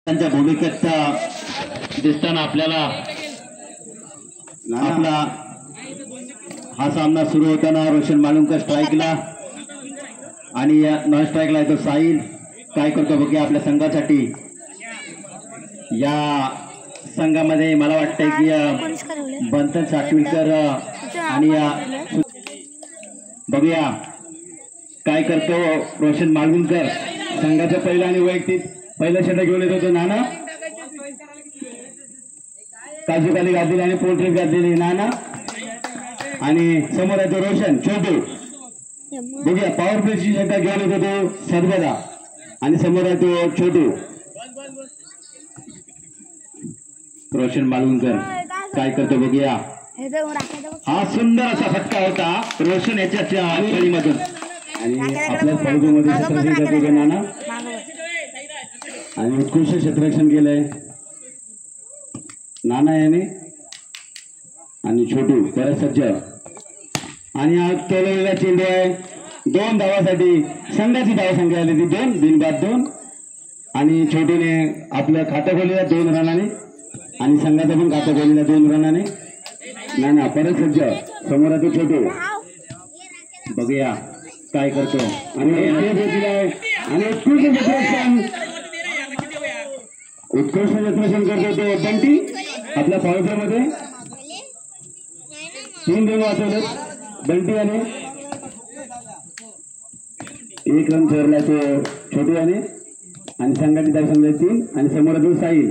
त्यांच्या भूमिकेत दिसताना आपल्याला आपला हा सामना सुरू होताना रोशन मालुंकर स्ट्राईकला आणि नॉन स्ट्राईकला येतो साहिल. काय करतो बघूया आपल्या संघासाठी. या संघामध्ये मला वाटतंय की बंतन साटविलकर आणि बघूया काय करतो रोशन मालुंकर. संघाचा पहिला आणि वैयक्तिक पहिला षटक घेऊन येत होतो नाना. काजूखाली घातलेली आणि पोल्ट्री घातलेली नाना आणि समोर येतो रोशन छोटू. बघूया पॉवर प्लेची षटक घेऊन येत होतो सर्वदा आणि समोर येतो छोटू. रोशन मालुंकर काय करतो बघूया. हा सुंदर असा फटका होता रोशन याच्या खेळीमधून आणि आपल्या फौजेमध्ये क्षेत्ररक्षण करतो नाना आणि उत्कृष्ट क्षेत्ररक्षण केलंय नाना याने आणि छोटू परत सज्ज आणि हा केलेला चेंडू आहे. 2 धावासाठी संघाची धाव संख्या आली ती 2 बिनबाद 2 आणि छोटूने आपलं खातं खोललेलं 2 रनाने आणि संघाचं पण खातं खोललेलं 2 रनाने. नाना परत सज्ज समोर तो छोटू. बघूया काय करतो आणि उत्कृष्ट क्षेत्ररक्षण करतो तो बंटी आपल्या फॉलोमध्ये 3 रन वाचवले बंटी याने. 1 रन चोरला तो छोटू याने आणि संघाची धाव संख्या 3 आणि समोर तो साहिल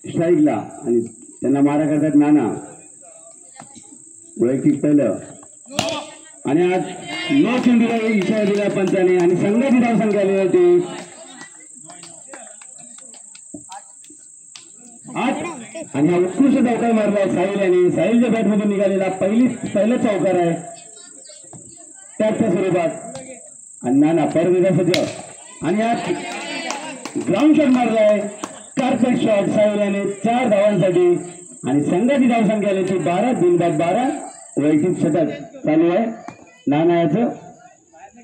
स्ट्राईकला आणि त्यांना मारा करतात नाना वैयक्तिक पहिलं आणि आज नो चेंडूला इशारा दिला पंचाने आणि संघाची धाव संख्या आली होती 8 आणि हा उत्कृष्ट चौकार मारला साहिल याने. साहिलच्या बॅटमधून निघालेला पहिला चौकार आहे त्याच्या स्वरूपात आणि नाना परत सज्ज आणि आज ग्राउंड शॉट मारलाय कार्पेट शॉट साहिल याने 4 धावांसाठी आणि संघाची धाव संख्या आली ती 12 बिनबाद 12 वैयक्तिक षटक चालू आहे नाना याचं.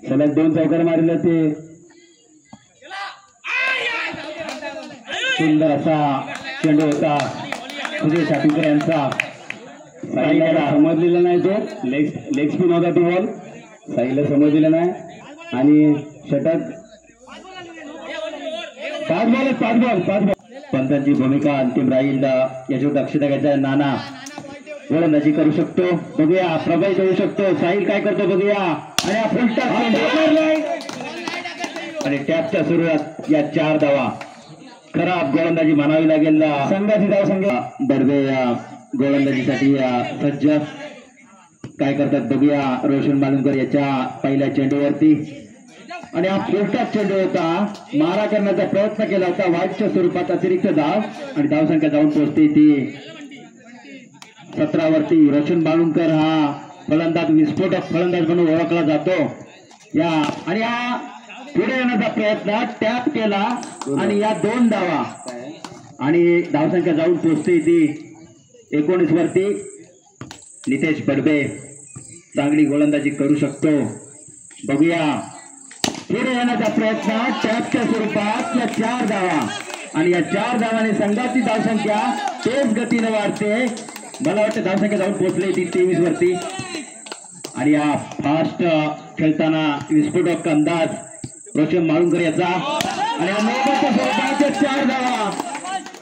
सलग 2 चौकार मारले ते सुंदर असा चेंडू होता सुजय साटविलकर यांचा. साहिलला समजलेला नाही तो लेग स्पिन होता तो बॉल साहिलला समजलेला नाही आणि षटक 5 बॉल. पंतांची भूमिका अंतिम राहील याच्यावर दक्षता घ्यायचा. नाना गोलंदाजी करू शकतो बघूया प्रभावित होऊ शकतो. साहिल काय करतो बघूया आणि हा फुलटा आणि टॅपच्या सुरुवात या 4 धावा. खराब गोलंदाजी म्हणावी लागेल. संघाची धाव संख्या बडवे या गोलंदाजीसाठी सज्ज. काय करतात बघूया रोशन मालुंकर याच्या पहिल्या चेंडूवरती आणि हा फुलटा चेंडू होता. मारा करण्याचा प्रयत्न केला होता वाईटच्या स्वरूपात अतिरिक्त धाव आणि धाव संख्या जाऊन पोहोचते ती 17 वरती. रोशन मालुंकर हा फलंदाज विस्फोटक फलंदाज म्हणून ओळखला जातो या आणि हा पुढे येण्याचा प्रयत्न टॅप केला आणि या 2 धावा आणि धावसंख्या जाऊन पोहोचते ती 19 वरती. नितेश बडबे चांगली गोलंदाजी करू शकतो बघूया. पुढे येण्याचा प्रयत्न टॅपच्या स्वरूपात या 4 धावा आणि या 4 धावाने संघाची धावसंख्या तेज गतीने वाढते. मला वाटतं धावसंख्या जाऊन पोहोचले ती 23 वरती आणि हा फास्ट खेळताना विस्फोटक अंदाज रोशन मालुंकर याचा आणि स्वरूपाच्या 4 धावा.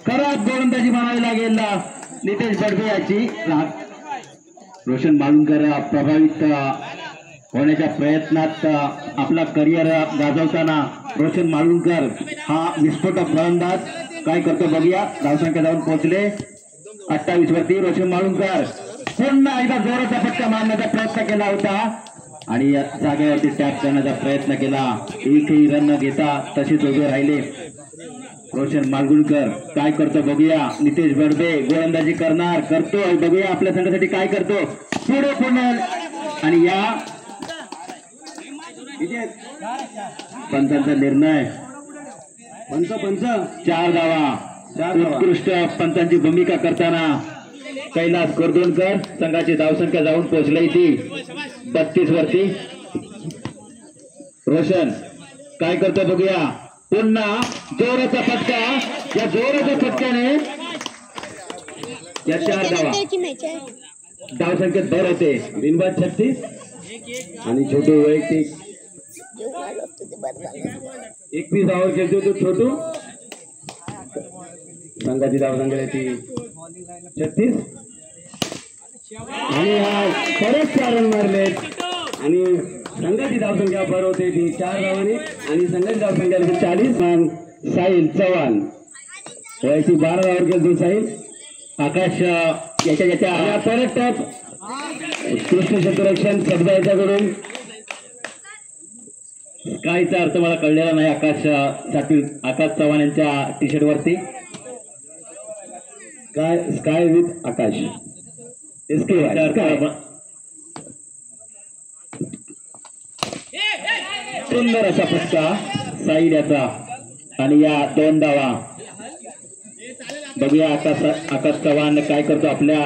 खराब गोलंदाजी म्हणावी लागेल नितेश बडबे याची. रोशन मालुंकर प्रभावित होण्याच्या प्रयत्नात आपला करिअर गाजवताना रोशन मालुंकर हा विस्फोटक फलंदाज काय करतो बघूया. धावसंख्या जाऊन पोहोचले 28 वरती. रोशन मालुंकर पुन्हा एकदा जोराचा फटका मारण्याचा प्रयत्न केला होता आणि जागेवरती टॅप करण्याचा प्रयत्न केला. एकही रन न घेता तसेच उभे राहिले. रोशन मालुंकर काय करतो बघूया. नितेश बडबे गोलंदाजी करतो बघूया आपल्या संघासाठी काय करतो. पुढे पुन्हा आणि या पंचांचा निर्णय 4 धावा. उत्कृष्ट पंचांची भूमिका करताना कैलास कोरदोनकर संघाची धावसंख्या जाऊन पोहोचली ती 32 वरती. रोशन काय करतो बघूया. पुन्हा जोराचा फटका. या जोराच्या फटक्याने या 4 धावा. धावसंख्येत भर होते. बिनबाद 36 आणि छोटू वैयक्तिक 21 धावावर खेळतो तो छोटू. संघाची धावसंख्या ती 36 आणि परत 4 रन मारलेत आणि संघाची धावसंख्या भर होते ती 4 धावांनी आणि संघाची धावसंख्या 40. साहिल चव्हाण वयाची 12 धावावर खेळतो साहिल. आकाश याच्या परत टॅप उत्कृष्ट क्षेत्ररक्षण शब्द याच्याकडून. स्कायचा अर्थ मला कळलेला नाही. आकाश चव्हाण यांच्या टी शर्ट वरती स्काय विथ आकाश. सुंदर असा फटका साहिल याचा आणि या 2 धावा. बघूया आकाश चव्हाण काय करतो आपल्या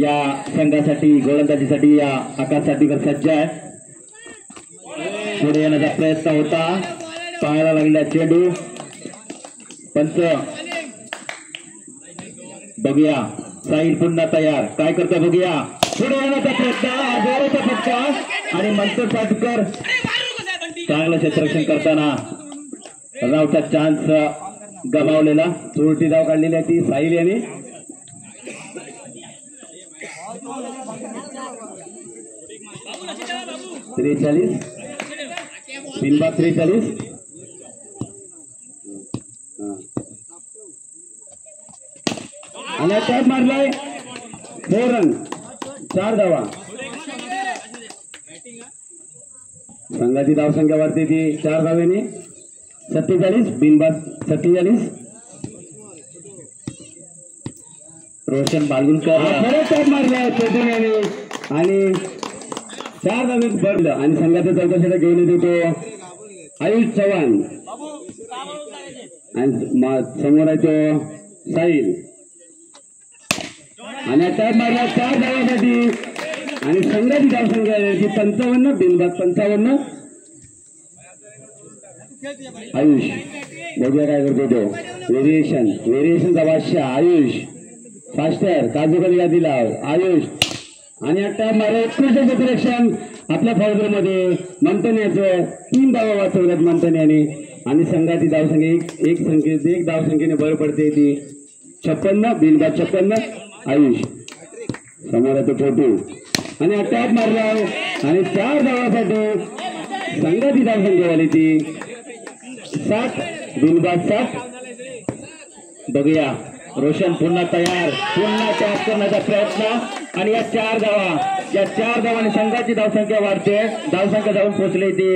या संघासाठी गोलंदाजीसाठी. या आकाशसाठी सज्ज आहे. पुढे येण्याचा प्रयत्न होता. पाहायला लागला चेंडू. पंच बघूया. साहिल पुन्हा तयार. काय करतो बघूया. पुढे येण्याचा प्रयत्न. जोराचा फटका आणि मंतर साटकर चांगलं क्षेत्ररक्षण करताना रनआउटचा चान्स गमावलेला. चोरटी धाव काढलेली आहे ती साहिल याने. बिनबाद 43 आणि टॅप मारलाय. 4 रन 4 धावा. संघाची धावसंख्या वाढते ती 4 धावेने 47. बिनबाद 47. रोशन बालगुलकर परत टॅप मारलाय चेतन याने आणि 4 धावेत भरलं आणि संघाचा चौथा षटक घेऊन येतो तो आयुष चव्हाण आणि समोर आहे तो साहिल आणि टॅप मारला 4 धावांसाठी आणि संघाची धावसंख्या 55. बिनबाद 55. आयुष बघूया काय करतो तो. व्हेरिएशनचा बादशाह आयुष. फास्टर काजूकली दिला आयुष आणि टॅप मारला. उत्कृष्ट क्षेत्ररक्षण आपल्या फौजमध्ये मंथन्याचं 3 धावा वाचवल्यात मंथन्याने आणि संघाची धावसंख्या एक धावसंख्येने भर पडते ती 56. बिनबाद 56. आयुष समोर येतो छोटू आणि टॅप मारला आणि 4 धावासाठी संघाची धावसंख्या झाली ती 60. बिनबाद 60. बघूया. रोशन पुन्हा तयार. पुन्हा टॅप करण्याचा प्रयत्न आणि या 4 धावा. या 4 धावांनी संघाची धावसंख्या वाढते. धावसंख्या जाऊन पोहोचली ती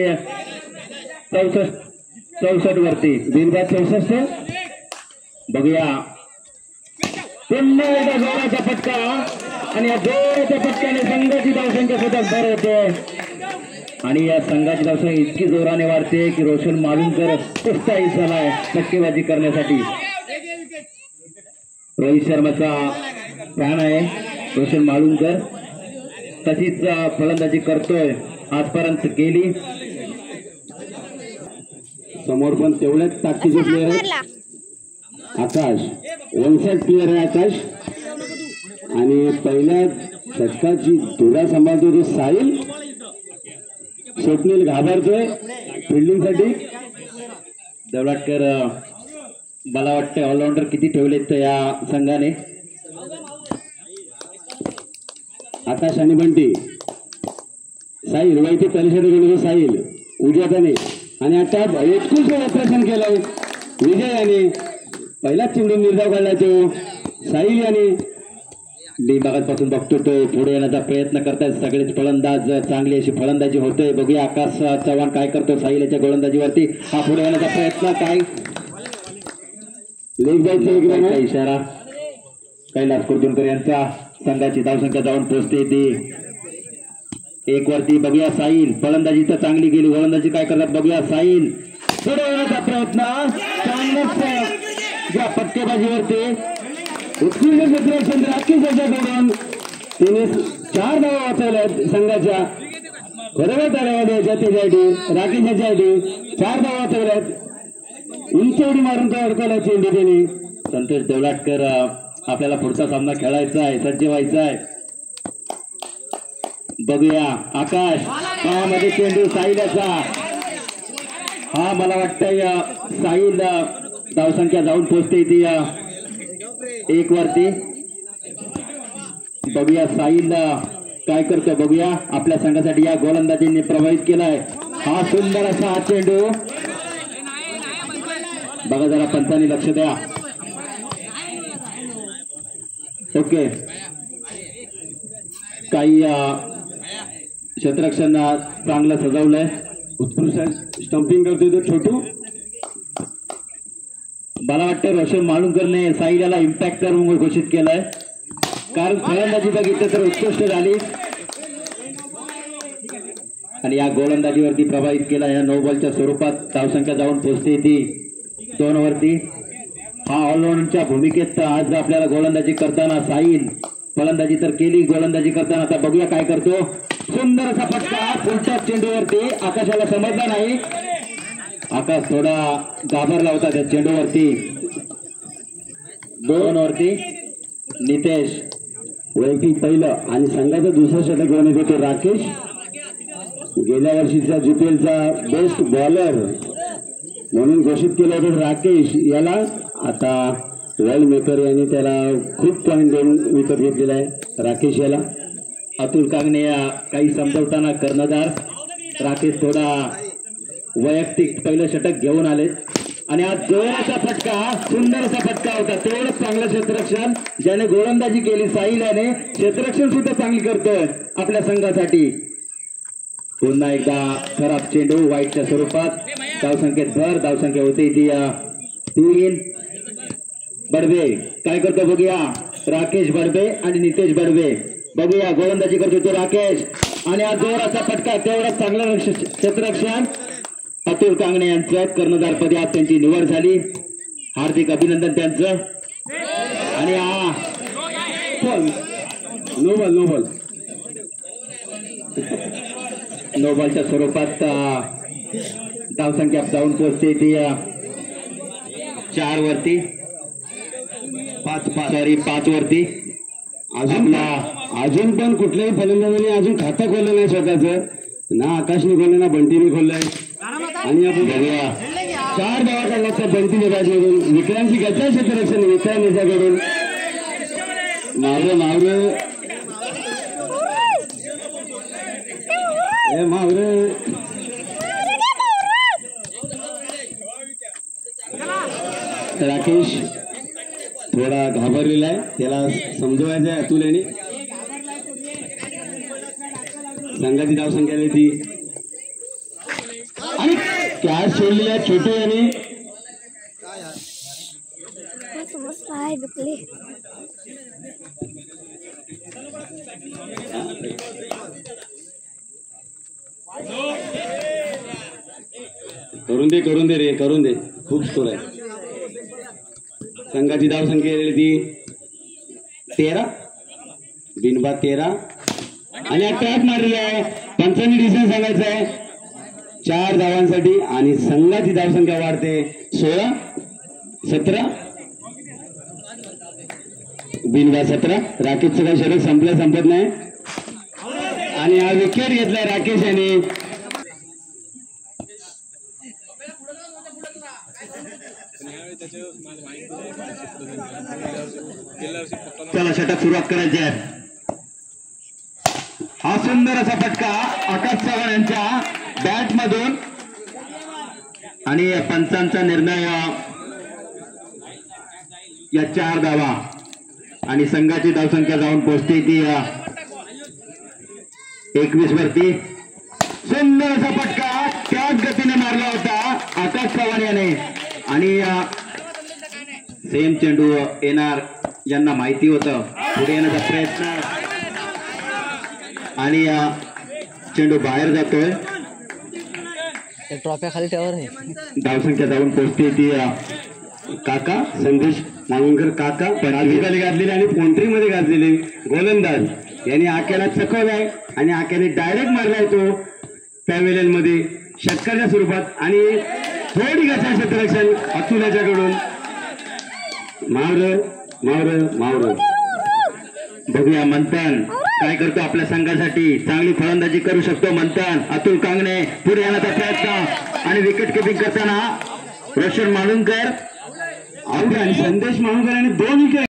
64 वरती. बिनबाद 64. बघूया. पुन्हा एकदा जोराचा फटका आणि या जोराच्या फटक्याने संघाची धावसंख्या सुद्धा भर होते आणि या संघाची धावसंख्या इतकी जोराने वाढते की रोशन मालुंकर उत्साही झालाय टक्केबाजी करण्यासाठी. रोहित शर्माचा फॅन आहे रोशन मालुंकर. तशीच फलंदाजी करतोय आजपर्यंत केली. समोर पण तेवढेच ताकदीचे प्लेअर आहेत. आकाश 1 प्लेअर आहे आकाश आणि पहिल्या षटकाची धुरा सांभाळतो तो साहिल. स्वप्नील घाबरतोय फिल्डिंगसाठी. देवलाटकर मला वाटतं ऑलराऊंडर किती ठेवलेत या संघाने. आकाश आणि बंटी. साहिल वैती पहिल्यासाठी गेलो साहिल उजव्याने आणि आता उत्कृष्ट ऑपरेशन केलंय विजय याने. पहिलाच चिमडून निर्धाव काढला तो साहिल याने. बी भागापासून बघतो तो पुढे येण्याचा प्रयत्न करतायत सगळेच फलंदाज. चांगली अशी फलंदाजी होतोय. बघूया आकाश चव्हाण काय करतो साहिलच्या गोलंदाजीवरती. हा पुढे येण्याचा प्रयत्न. काय लेग जायचा इशारा कैलास कुर्दुनकर यांचा. संघाची धावसंख्या जाऊन पोहोचते ती 1 वरती. बघूया साहिल फलंदाजी तर चांगली गेली. गोलंदाजी काय करतात बघूया. साहिल पुढे येण्याचा प्रयत्न. चांगलंच या फटकेबाजीवरती उत्कृष्ट क्षेत्ररक्षण राकेश याच्याकडून तिने 4 धावा वाचवल्यात संघाच्या. बरोबर त्याच्यासाठी राकेश याच्यासाठी 4 धावा वाचवल्यात. उंचवडी मारून तयार केला चेंडू त्यांनी. संतोष देवलाटकर आपल्याला पुढचा सामना खेळायचा आहे, सज्ज व्हायचा आहे. बघूया आकाश पायामध्ये चेंडू साहिलाचा. हा मला वाटतंय साहिल धावसंख्या जाऊन पोहोचते ती 1 वरती. बघूया साहिल काय करतो बघूया. आपल्या संघासाठी या गोलंदाजींनी प्रभावित केलाय. हा सुंदर असा हा चेंडू बघा, जरा पंचांनी लक्ष द्या. ओके, काही क्षेत्ररक्षण चांगलं सजवलंय. उत्कृष्ट स्टंपिंग करतोय तो छोटू. मला वाटतं रोशन माळुंकरने साईला इम्पॅक्टर म्हणून घोषित केलंय, कारण फलंदाजी बघितलं तर उत्कृष्ट झाली आणि या गोलंदाजीवरती प्रभावित केला. या 9 बॉलच्या स्वरूपात धावसंख्या जाऊन पोहोचते ती 2 वरती. हा ऑलराऊंडच्या भूमिकेत आज आपल्याला गोलंदाजी करताना साईल, फलंदाजी तर केली, गोलंदाजी करताना आता बघूया काय करतो. सुंदर असा फटका फुलटॉस चेंडूवरती. आकाशाला समजला नाही, आकाश थोडा घाबरला होता त्या चेंडूवरती. 2 वरती नितेश वैयक्तिक पहिलं आणि संघाचं दुसरं षटक घेऊन येतो तो राकेश. गेल्या वर्षीचा GPLचा बेस्ट बॉलर म्हणून घोषित केलं होतं राकेश याला. आता वर्ल्ड मेकर यांनी त्याला खूप पॉईंट देऊन विकत घेतलेला आहे राकेश याला. अतुल कांगणे काही समजवताना कर्णधार. राकेश थोडा वैयक्तिक पहिलं षटक घेऊन आले आणि आज जोराचा फटका, सुंदर असा फटका होता. तेवढंच चांगलं क्षेत्ररक्षण ज्याने गोलंदाजी केली साहिल याने क्षेत्ररक्षण सुद्धा चांगली करतोय आपल्या संघासाठी. पुन्हा एकदा खराब चेंडू वाईटच्या स्वरूपात. धावसंख्येत भर, धावसंख्या होते ती 3. बडवे काय करतो बघूया. राकेश बडवे आणि नितेश बडवे. बघूया गोलंदाजी करतो तो राकेश आणि आज जोराचा फटका, तेवढंच चांगलं क्षेत्ररक्षण. अतुल कांगणे यांचं कर्णधारपदी आज त्यांची निवड झाली. हार्दिक अभिनंदन त्यांचं. आणि नो बॉलच्या स्वरूपात धावसंख्या जाऊन पोहोचते ती 4 वरती. 5 वरती. अजून पण कुठल्याही फलंदाजाने अजून खातं खोललं नाही स्वतःचं. ना आकाशने खोललं ना बंटीने खोललंय. आणि आपण बघूया 4 धावा काढला बंटीच्या बॅटमधून. विक्रांतची गच्चा क्षेत्ररक्षण विक्रांत याच्याकडून. मावरे राकेश थोडा घाबरलेला आहे, त्याला समजवायचं आहे अतुल यांनी. संघाची धावसंख्या ती आणि कॅच सोडलेली आहे छोटू यांनी. करून दे रे, करून दे. खूप स्कोर आहे. संघाची धावसंख्या ती 13. बिनबाद 13 आणि ट्रॅप मारलेला आहे. 55 डिसिजन सांगायचं आहे 4 धावांसाठी आणि संघाची धावसंख्या वाढते 16. 17 बिनबाद 17. राकेशचं काही षटक संपत नाही आणि हा विकेट घेतलाय राकेश यांनी. चला षटक सुरुवात करायची आहे. हा सुंदर असा फटका आकाश चव्हाण यांच्या बॅट मधून आणि पंचांचा निर्णय या 4 धावा आणि संघाची धावसंख्या जाऊन पोहोचते ती 21 वरती. सुंदर असा फटका त्याच गतीने मारला होता आकाश चव्हाण याने आणि सेम चेंडू येणार यांना माहिती होतं. पुढे येण्याचा प्रयत्न आणि चेंडू बाहेर जातोय. ट्रॉफ्या खाली ठेवर आहे. धावसंख्या जाऊन पोहोचते ती काका संदेश मालवणकर काका खाली घातलेली आणि पोंट्री मध्ये घातलेली गोलंदाज यांनी आक्याला चकवलाय आणि आक्याने डायरेक्ट मारलाय तो पॅव्हेलियन मध्ये षटकाच्या स्वरूपात. आणि थोडी कशा क्षेत्ररक्षण अतुल याच्याकडून मावर बघूया मंथन काय करतो आपल्या संघासाठी. चांगली फलंदाजी करू शकतो मंथन. अतुल कांगणे पुढे येण्याचा प्रयत्न आणि विकेट किपिंग करताना रोशन मालुंकर आणि संदेश माळुंकर यांनी 2 विकेट